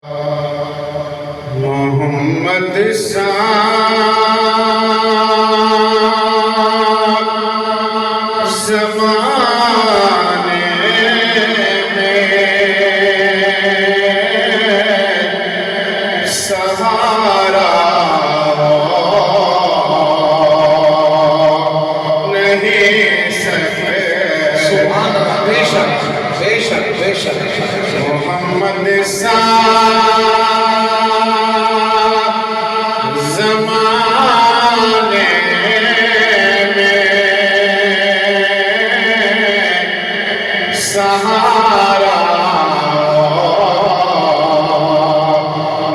محمد زمانے میں سہارا نہیں سکے۔ سبحان اللہ، بے شک بے شک بے شک۔ محمد زمانے میں سہارا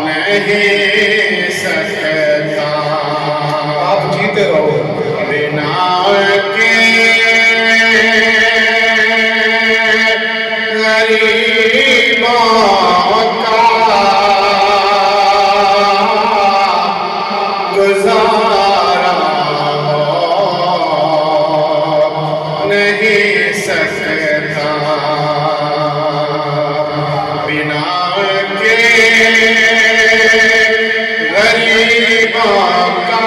نہیں سکتا۔ آپ جیتے رہو۔ بنا کے غریبوں کا گزارا نہیں سکتا۔ بنا کے غریبوں کا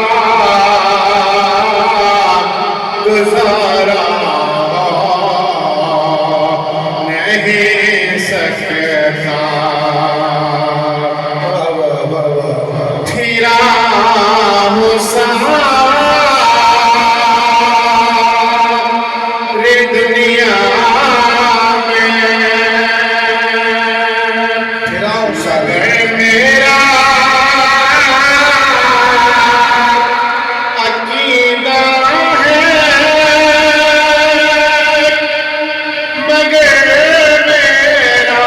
گزارا نہیں سکتا۔ پھرا ہوں سارے دنیا میں، پھرا ہوں سارے میرا عقیدہ ہے مگر میرا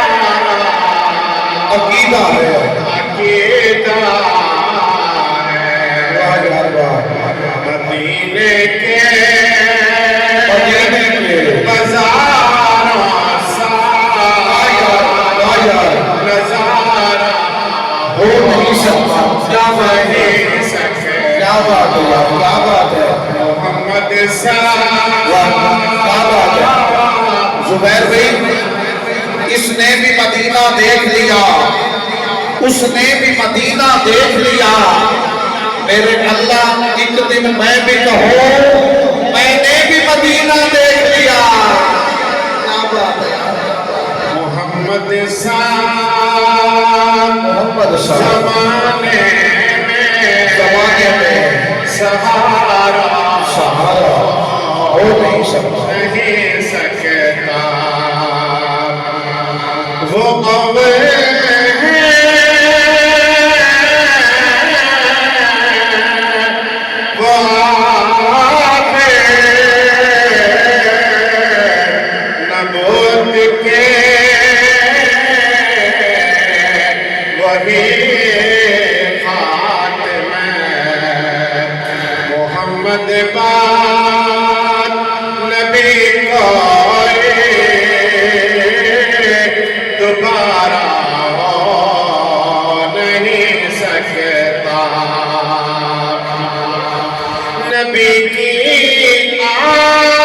عقیدہ ہے۔ عقیدہ ہے واہ یار واہ۔ مدینے کے مدینے کے بازاروں سا واہ یار نظارہ ہو نہیں سکتا۔ کیا بات ہے، نہیں سکے۔ کیا بات ہے یار، کیا بات ہے، محمد واہ کیا بات ہے۔ زبیر بھائی، اس نے بھی مدینہ دیکھ لیا، اس نے بھی مدینہ دیکھ لیا۔ میرے اللہ ایک دن میں بھی کہوں میں نے بھی مدینہ دیکھ لیا۔ کیا بات ہے محمد محمد صاحب، زمانے زمانے میں سہارا سہارا ہو نہیں سکتا۔ نہیں سکتا۔ وہ قوے وہ آقے نبوت کے وہی خاتمے محمد پاک نبی کوئی دوبارہ ہو نہیں سکتا۔ نبی کی آل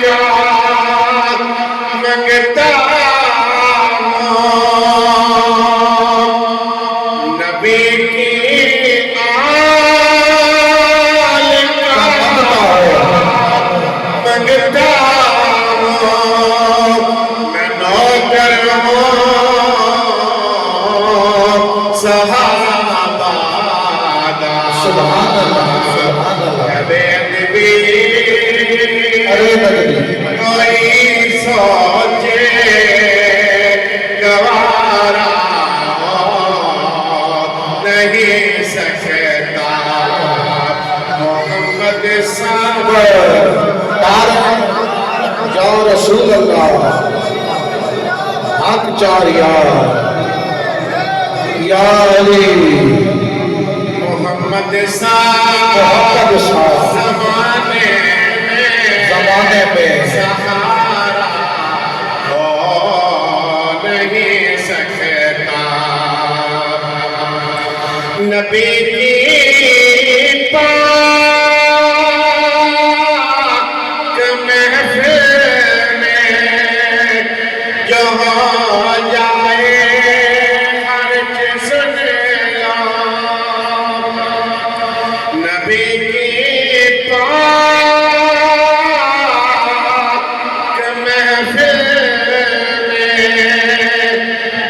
کا منگتا ہوں، نبی کی آل کا منگتا ہوں، میں نوکر ہوں صحابہ دا۔ سبحان اللہ، سبحان اللہ۔ ارے نبی ارے نبی، کوئی سوچے گوارا نہیں سکتا۔ محمد صاحب یا رسول اللہ، حق چاریا یا علی، محمد صاحب محمد صاحب زمانے میں سہارا ہو نہیں سکتا۔ نبی کی پاک محفل میں جو ہو جائے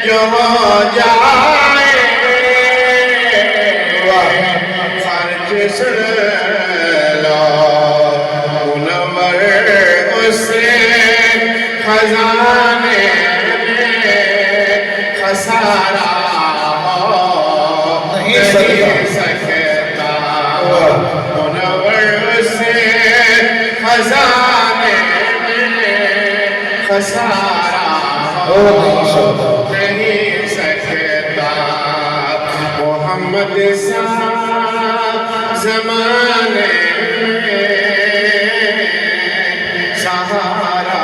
جو ہو جائے خرچ سن لو منور اس خزانے میں خسارہ نہیں سکتا منور اس خزانے میں خسارہ نہیں سکتا محمد صاحب زمانے میں سہارا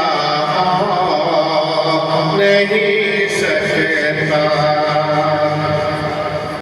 نہیں سکتا